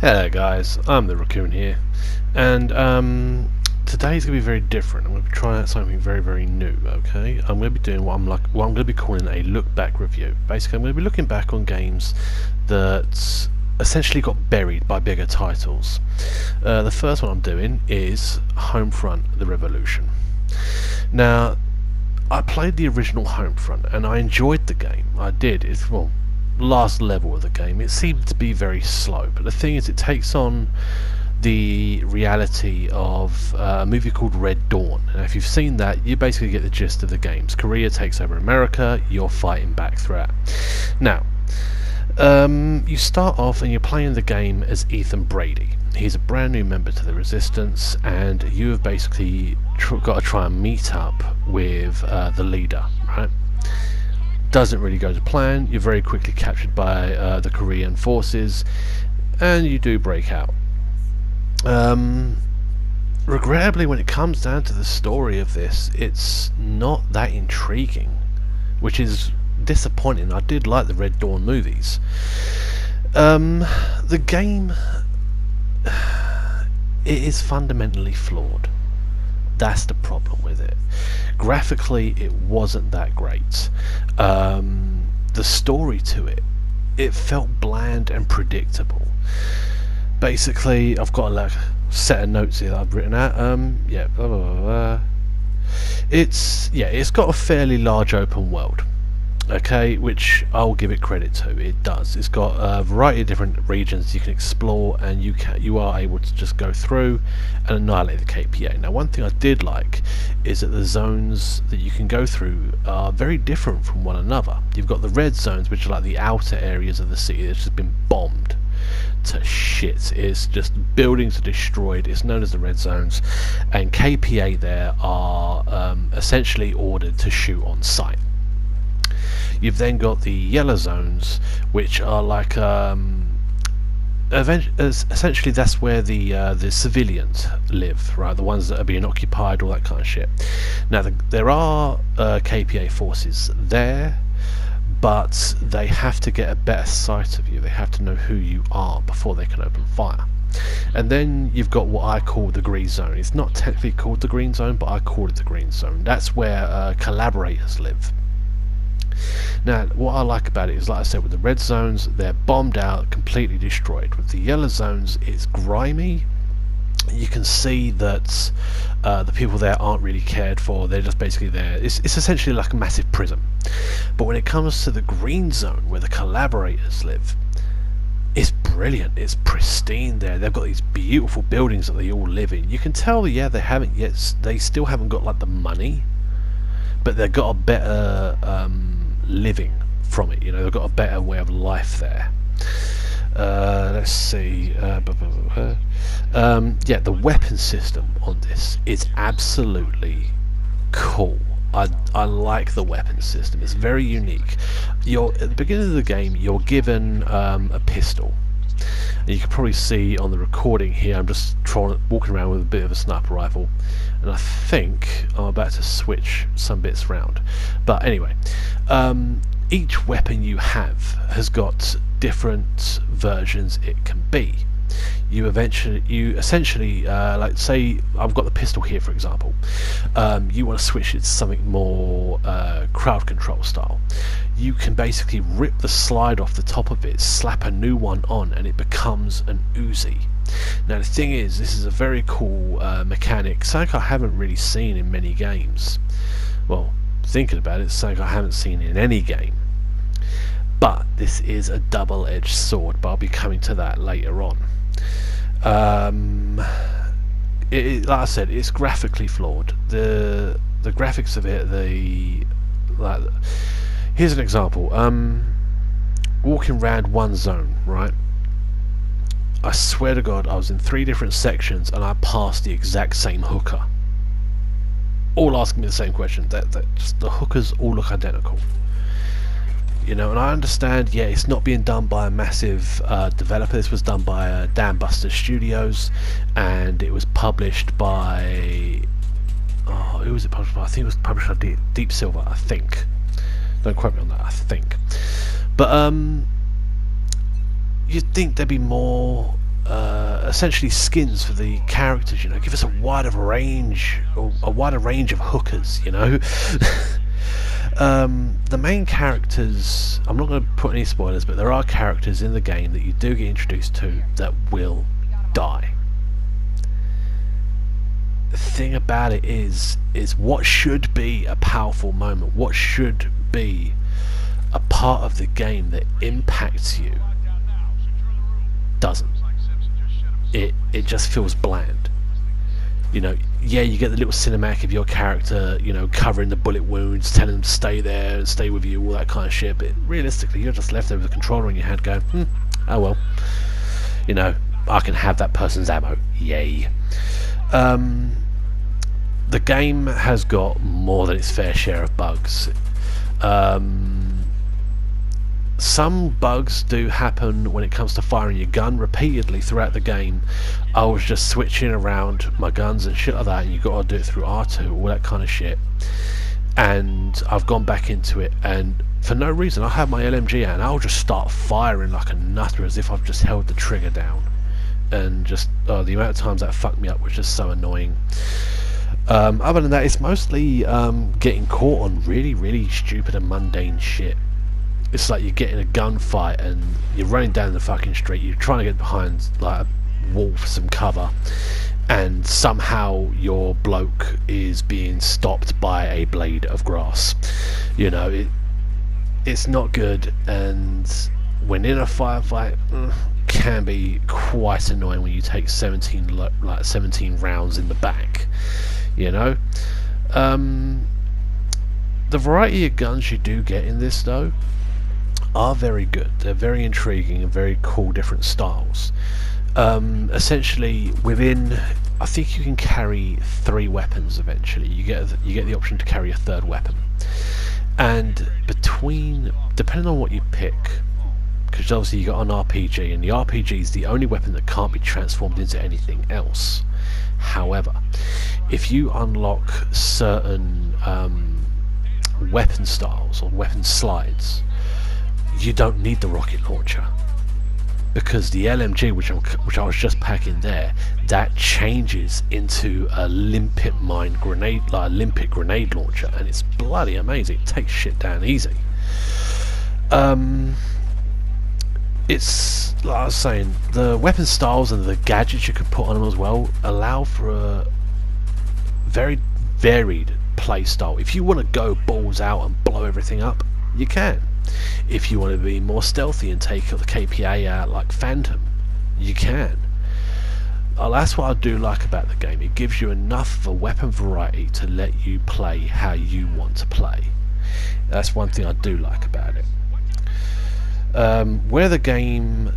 Hello guys, I'm the Raccoon here, and today's going to be very different. I'm going to be trying out something very new, okay? I'm going to be doing what I'm going to be calling a look-back review. Basically, I'm going to be looking back on games that essentially got buried by bigger titles. The first one I'm doing is Homefront: The Revolution. Now, I played the original Homefront, and I enjoyed the game. I did. It's, well, last level of the game, it seemed to be very slow, but the thing is, it takes on the reality of a movie called Red Dawn, and if you've seen that, you basically get the gist of the games. Korea takes over America, you're fighting back throughout. Now, you start off and you're playing the game as Ethan Brady. He's a brand new member to the Resistance, and you have basically got to try and meet up with the leader, right? Doesn't really go to plan. You're very quickly captured by the Korean forces, and you do break out. Regrettably, when it comes down to the story of this, it's not that intriguing, which is disappointing. I did like the Red Dawn movies. The game, it is fundamentally flawed. That's the problem with it. Graphically, it wasn't that great. The story to it, it felt bland and predictable. Basically, I've got a set of notes here that I've written out. Yeah, blah, blah, blah, blah. It's got a fairly large open world. Okay, which I'll give it credit to. It does. It's got a variety of different regions you can explore, and you are able to just go through and annihilate the KPA. Now, one thing I did like is that the zones that you can go through are very different from one another. You've got the red zones, which are like the outer areas of the city that's just been bombed to shit. It's just buildings are destroyed. It's known as the red zones, and KPA there are essentially ordered to shoot on sight. You've then got the yellow zones, which are like essentially that's where the civilians live, right? The ones that are being occupied, all that kind of shit. Now there are KPA forces there, but they have to get a better sight of you. They have to know who you are before they can open fire. And then you've got what I call the green zone. It's not technically called the green zone, but I call it the green zone. That's where collaborators live. Now, what I like about it is, like I said, with the red zones, they're bombed out, completely destroyed. With the yellow zones, it's grimy. You can see that the people there aren't really cared for. They're just basically there. It's essentially like a massive prison. But when it comes to the green zone, where the collaborators live, it's brilliant. It's pristine there. They've got these beautiful buildings that they all live in. You can tell, they still haven't got like the money, but they've got a better living from it. You know, they've got a better way of life there. Let's see. Yeah, the weapon system on this is absolutely cool. I like the weapon system. It's very unique. At the beginning of the game, you're given a pistol. And you can probably see on the recording here, I'm just walking around with a bit of a sniper rifle, and I think I'm about to switch some bits around. But anyway, each weapon you have has got different versions it can be. You essentially, like say I've got the pistol here, for example. You want to switch it to something more crowd control style. You can basically rip the slide off the top of it, slap a new one on, and it becomes an Uzi. Now the thing is, this is a very cool mechanic, something I haven't really seen in many games. Well, thinking about it, something I haven't seen in any game. But this is a double-edged sword, but I'll be coming to that later on. Like I said, it's graphically flawed. The graphics of it, here's an example. Walking around one zone, right? I swear to God, I was in 3 different sections and I passed the exact same hooker. All asking me the same question. Just the hookers all look identical. You know, and I understand, yeah, it's not being done by a massive developer. This was done by Dan Buster Studios, and it was published by, who was it published by? I think it was published by Deep Silver, I think. Don't quote me on that, I think. But you'd think there'd be more essentially skins for the characters. You know, give us a wider range of hookers. You know. The main characters, I'm not going to put any spoilers, but there are characters in the game that you do get introduced to that will die. The thing about it is what should be a powerful moment, what should be a part of the game that impacts you, doesn't. It just feels bland. You know, yeah, you get the little cinematic of your character, you know, covering the bullet wounds, telling them to stay there and stay with you, all that kind of shit, but realistically you're just left there with a controller in your hand going, oh well, you know, I can have that person's ammo, yay. The game has got more than its fair share of bugs. Some bugs do happen when it comes to firing your gun repeatedly throughout the game. I was just switching around my guns and shit like that, and you got to do it through R2, all that kind of shit. And I've gone back into it, and for no reason, I have my LMG out, and I'll just start firing like a nutter as if I've just held the trigger down. And just the amount of times that fucked me up was just so annoying. Other than that, it's mostly getting caught on really, really stupid and mundane shit. It's like you're getting a gunfight and you're running down the fucking street, you're trying to get behind like a wall for some cover, and somehow your bloke is being stopped by a blade of grass. You know, it's not good, and when in a firefight, can be quite annoying when you take 17 rounds in the back. You know, the variety of guns you do get in this though are very good. They're very intriguing and very cool, different styles. Essentially, within, I think you can carry 3 weapons. Eventually, you get the option to carry a 3rd weapon, and depending on what you pick, because obviously you got an RPG, and the RPG is the only weapon that can't be transformed into anything else. However, if you unlock certain weapon styles or weapon slides, you don't need the rocket launcher, because the LMG, which I was just packing there, that changes into a limpet mine grenade, like a limpet grenade launcher, and it's bloody amazing. It takes shit down easy. It's like I was saying, the weapon styles and the gadgets you can put on them as well allow for a very varied play style. If you want to go balls out and blow everything up, you can. If you want to be more stealthy and take the KPA out like Phantom, you can. That's what I do like about the game. It gives you enough of a weapon variety to let you play how you want to play. That's one thing I do like about it. Where the game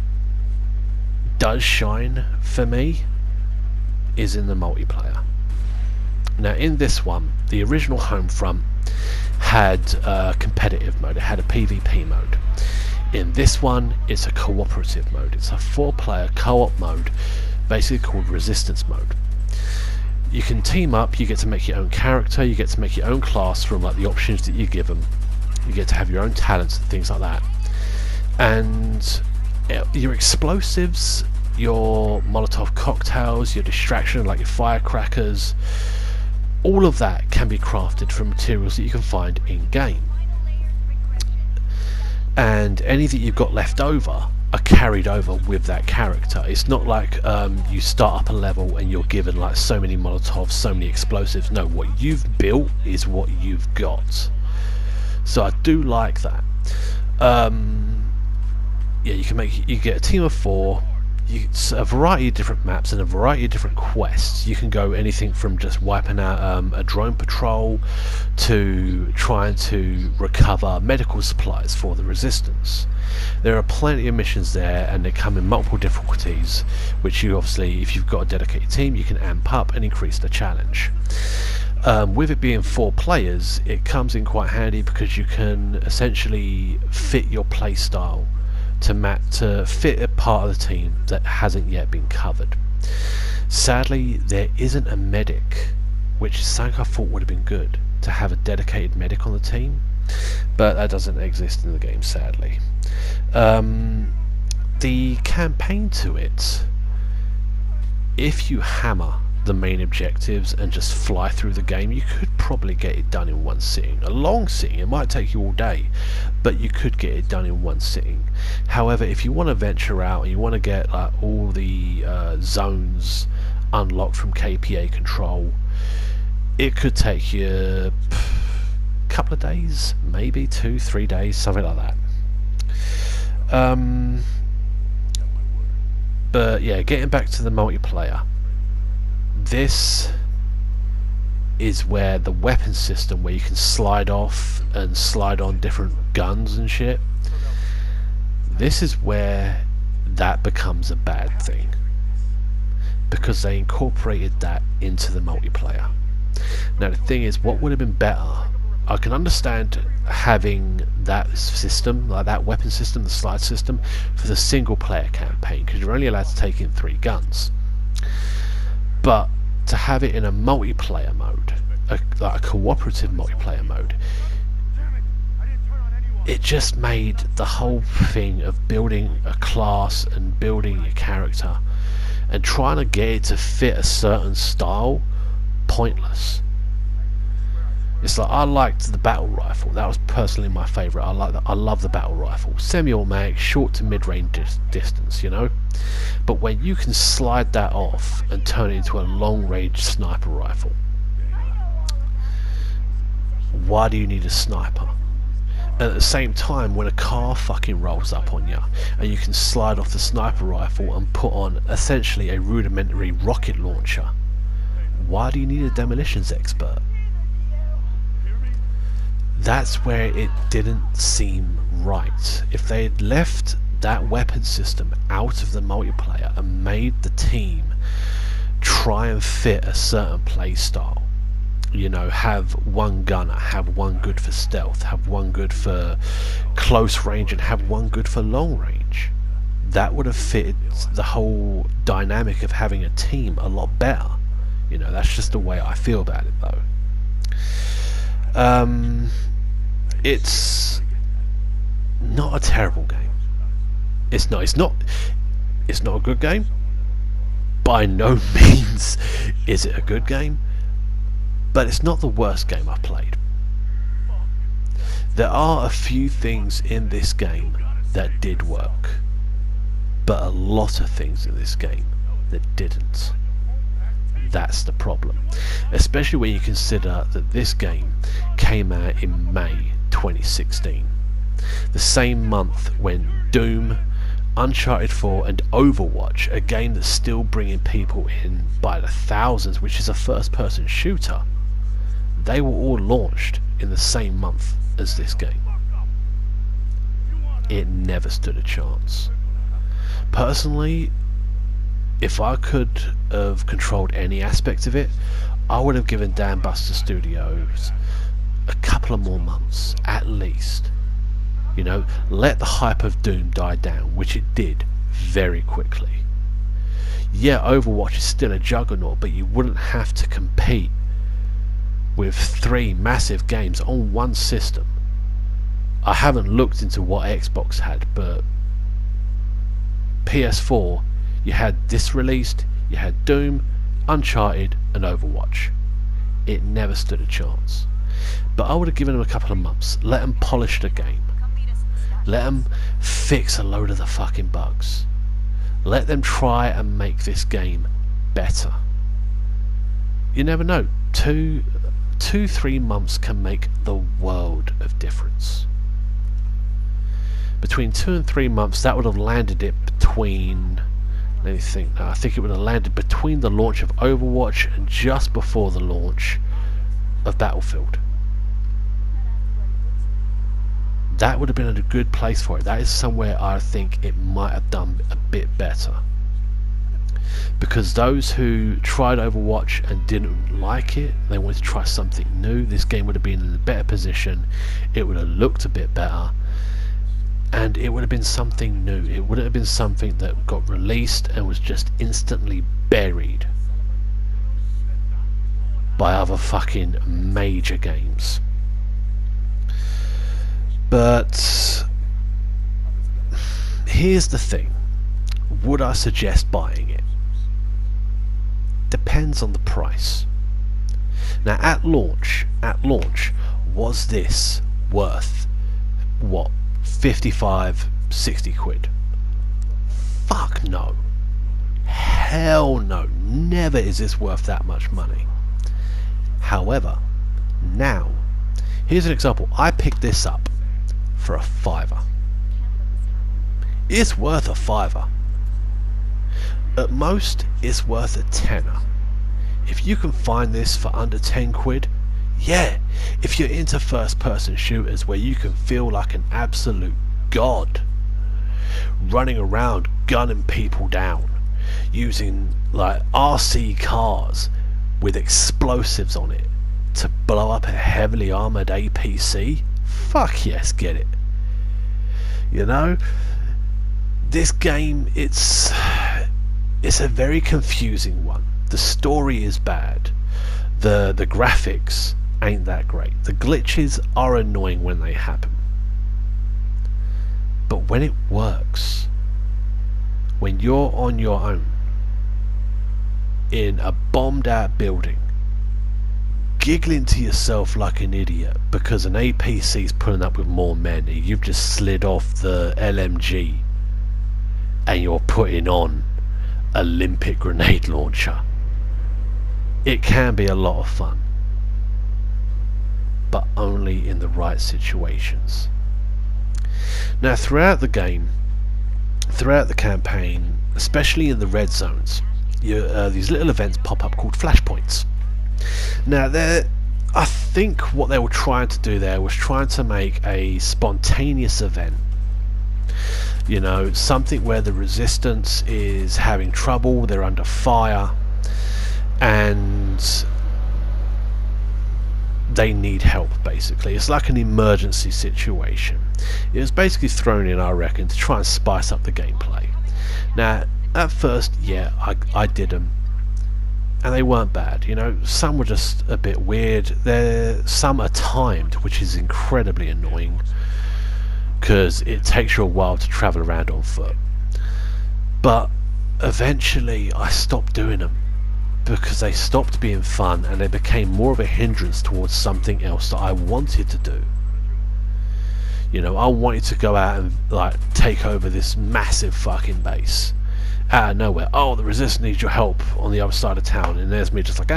does shine for me is in the multiplayer. Now in this one, the original Homefront had a competitive mode, it had a PvP mode. In this one, it's a cooperative mode. It's a 4-player co-op mode, basically called resistance mode. You can team up, you get to make your own character, you get to make your own class from like the options that you give them. You get to have your own talents and things like that. And your explosives, your Molotov cocktails, your distraction like your firecrackers, all of that can be crafted from materials that you can find in game, and any that you've got left over are carried over with that character. It's not like you start up a level and you're given like so many Molotovs, so many explosives. No, what you've built is what you've got. So I do like that. Yeah, you get a team of 4. It's a variety of different maps and a variety of different quests. You can go anything from just wiping out a drone patrol to trying to recover medical supplies for the resistance. There are plenty of missions there, and they come in multiple difficulties, which you obviously, if you've got a dedicated team, you can amp up and increase the challenge. With it being 4 players, it comes in quite handy because you can essentially fit your play style to fit a part of the team that hasn't yet been covered. Sadly, there isn't a medic, which is something I thought would have been good, to have a dedicated medic on the team, but that doesn't exist in the game, sadly. The campaign to it if you hammer the main objectives and just fly through the game, you could probably get it done in one sitting. A long sitting, it might take you all day, but you could get it done in one sitting. However, if you want to venture out and you want to get all the zones unlocked from KPA control, it could take you a couple of days, maybe 2-3 days, something like that. But yeah, getting back to the multiplayer, this is where the weapon system, where you can slide off and slide on different guns and shit, this is where that becomes a bad thing, because they incorporated that into the multiplayer. Now the thing is, what would have been better, I can understand having that system, like that weapon system, the slide system, for the single player campaign, because you're only allowed to take in 3 guns. But to have it in a multiplayer mode, like a cooperative multiplayer mode, it just made the whole thing of building a class and building a character and trying to get it to fit a certain style pointless. It's like, I liked the battle rifle. That was personally my favourite. I love the battle rifle. Semi-automatic, short to mid-range distance, you know. But when you can slide that off and turn it into a long-range sniper rifle, why do you need a sniper? And at the same time, when a car fucking rolls up on you and you can slide off the sniper rifle and put on essentially a rudimentary rocket launcher, why do you need a demolitions expert? That's where it didn't seem right. If they had left that weapon system out of the multiplayer and made the team try and fit a certain play style, you know, have one gunner, have one good for stealth, have one good for close range, and have one good for long range, that would have fitted the whole dynamic of having a team a lot better. You know, that's just the way I feel about it, though. It's not a terrible game. It's not a good game. By no means is it a good game, but it's not the worst game I've played. There are a few things in this game that did work, but a lot of things in this game that didn't. That's the problem, especially when you consider that this game came out in May 2016, the same month when Doom, Uncharted 4 and Overwatch, a game that's still bringing people in by the thousands, which is a first-person shooter, they were all launched in the same month as this game. It never stood a chance. Personally, if I could have controlled any aspect of it, I would have given Dan Buster Studios a couple of more months, at least. You know, let the hype of Doom die down, which it did very quickly. Yeah, Overwatch is still a juggernaut, but you wouldn't have to compete with 3 massive games on one system. I haven't looked into what Xbox had, but PS4, you had this released, you had Doom, Uncharted and Overwatch. It never stood a chance. But I would have given them a couple of months. Let them polish the game. Let them fix a load of the fucking bugs. Let them try and make this game better. You never know. 2-3 months can make the world of difference. Between 2 and 3 months, that would have landed it between... Let me think. I think it would have landed between the launch of Overwatch and just before the launch of Battlefield. That would have been a good place for it. That is somewhere I think it might have done a bit better. Because those who tried Overwatch and didn't like it, they wanted to try something new, this game would have been in a better position, it would have looked a bit better, and it would have been something new. It wouldn't have been something that got released and was just instantly buried by other fucking major games. But here's the thing. Would I suggest buying it? depends on the price. Now at launch, was this worth, what, 55, 60 quid? Fuck no. Hell no. Never is this worth that much money. However, now, here's an example. I picked this up for a £5. It's worth a £5. At most, it's worth a £10. If you can find this for under 10 quid, yeah. If you're into first person shooters where you can feel like an absolute god, running around gunning people down, using like RC cars with explosives on it to blow up a heavily armoured APC, fuck yes, get it. You know, this game, it's a very confusing one. The story is bad. The graphics ain't that great. The glitches are annoying when they happen. But when it works, when you're on your own in a bombed out building, giggling to yourself like an idiot because an APC's pulling up with more men and you've just slid off the LMG and you're putting on Olympic grenade launcher, it can be a lot of fun, but only in the right situations. Now throughout the game, throughout the campaign, especially in the red zones, these little events pop up called flashpoints. Now I think what they were trying to do there was trying to make a spontaneous event. You know, something where the resistance is having trouble, they're under fire, and they need help, basically. It's like an emergency situation. It was basically thrown in, I reckon, to try and spice up the gameplay. Now, at first, yeah, I did them, and they weren't bad. You know, some were just a bit weird. Some are timed, which is incredibly annoying, because it takes you a while to travel around on foot. But eventually I stopped doing them because they stopped being fun and they became more of a hindrance towards something else that I wanted to do. You know, I wanted to go out and like take over this massive fucking base out of nowhere. Oh, the resistance needs your help on the other side of town, and there's me just like,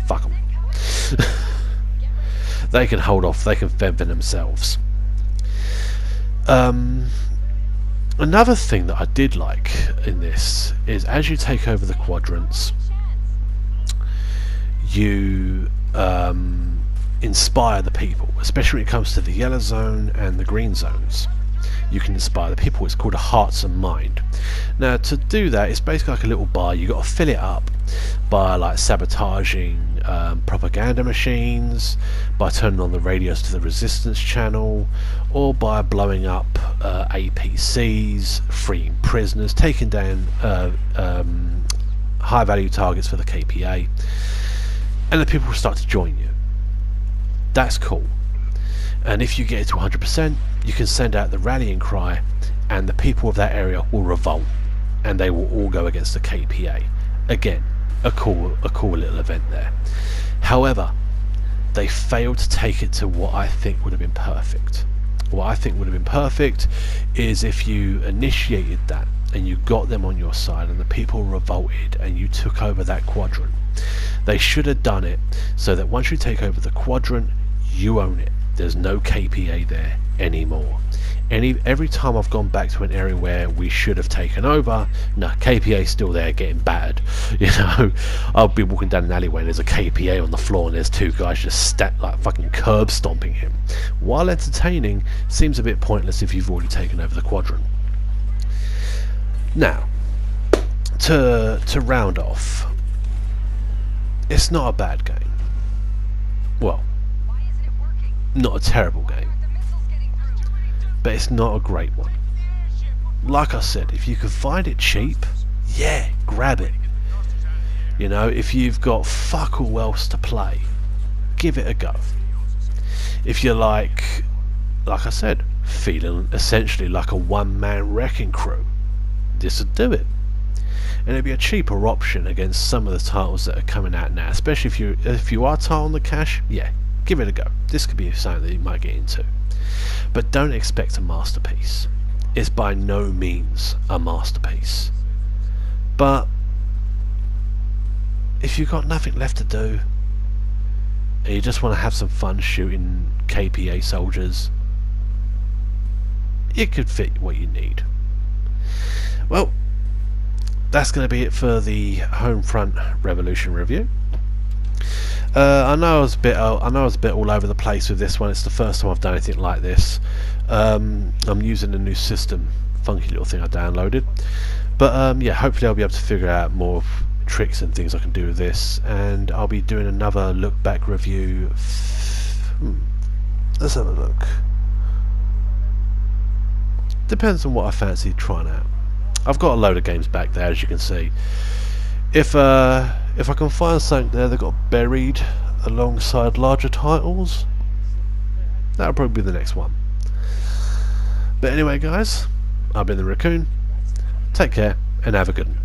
fuck them. They can hold off, they can fend for themselves. Another thing that I did like in this is as you take over the quadrants, you inspire the people, especially when it comes to the yellow zone and the green zones. You can inspire the people. It's called a hearts and mind. Now to do that, it's basically like a little bar. You got to fill it up by like sabotaging propaganda machines, by turning on the radios to the resistance channel, or by blowing up APCs, freeing prisoners, taking down high value targets for the KPA, and the people will start to join you. That's cool. And if you get it to 100%, you can send out the rallying cry, and the people of that area will revolt, and they will all go against the KPA. Again, a cool little event there. However, they failed to take it to what I think would have been perfect. What I think would have been perfect is if you initiated that and you got them on your side and the people revolted and you took over that quadrant. They should have done it so that once you take over the quadrant, you own it. There's no KPA there anymore. Every time I've gone back to an area where we should have taken over, no, KPA's still there getting battered. You know, I'll be walking down an alleyway and there's a KPA on the floor and there's two guys just like fucking curb stomping him. While entertaining, seems a bit pointless if you've already taken over the quadrant. Now, to round off, it's not a bad game. Well, not a terrible game, but it's not a great one. Like I said, if you can find it cheap, yeah, grab it. You know, if you've got fuck all else to play, give it a go. If you're like I said, feeling essentially like a one-man wrecking crew, this would do it. and it'd be a cheaper option against some of the titles that are coming out now. Especially if you are tight on the cash, yeah, give it a go. This could be something that you might get into. But don't expect a masterpiece. It's by no means a masterpiece. But if you've got nothing left to do and you just want to have some fun shooting KPA soldiers, it could fit what you need. Well, that's going to be it for the Homefront Revolution review. I know I was a bit all over the place with this one. It's the first time I've done anything like this. I'm using a new system, funky little thing I downloaded. But yeah, hopefully I'll be able to figure out more tricks and things I can do with this, and I'll be doing another look back review. Let's have a look. Depends on what I fancy trying out. I've got a load of games back there, as you can see. If I can find something there that got buried alongside larger titles, that'll probably be the next one. But anyway, guys, I've been the Raccoon. Take care and have a good one.